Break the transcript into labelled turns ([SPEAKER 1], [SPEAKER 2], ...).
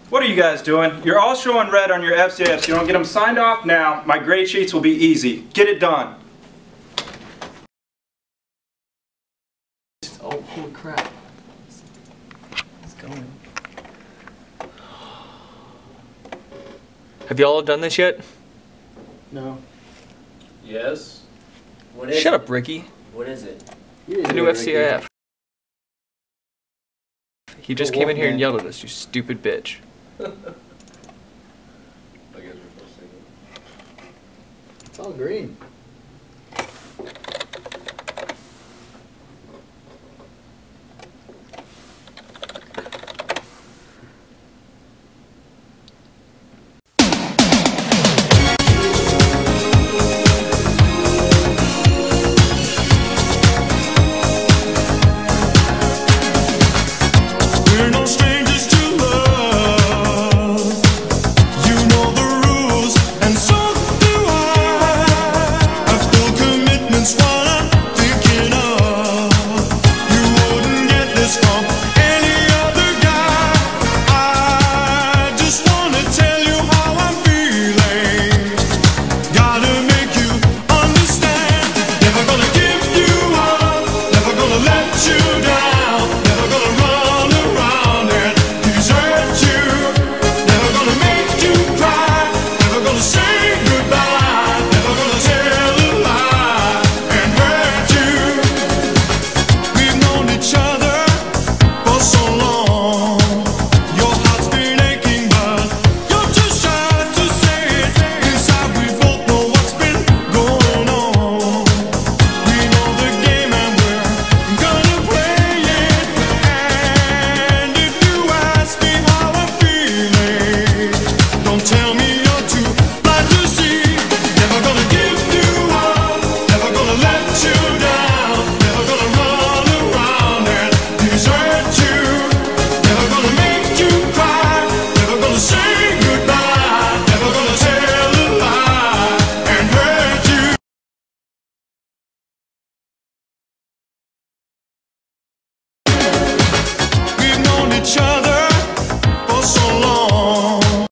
[SPEAKER 1] What are you guys doing? You're all showing red on your FCS. You don't get them signed off now, my grade sheets will be easy. Get it done.
[SPEAKER 2] Oh, holy crap. It's going.
[SPEAKER 3] Have y'all done this yet?
[SPEAKER 2] No.
[SPEAKER 4] Yes. What is
[SPEAKER 3] Shut
[SPEAKER 4] it?
[SPEAKER 3] up, Ricky.
[SPEAKER 4] What is it?
[SPEAKER 3] The new FCIF. He just came in here and
[SPEAKER 2] Wolfman.
[SPEAKER 3] yelled at us, you stupid bitch.
[SPEAKER 4] I guess we're supposed to say that.
[SPEAKER 2] It's all green.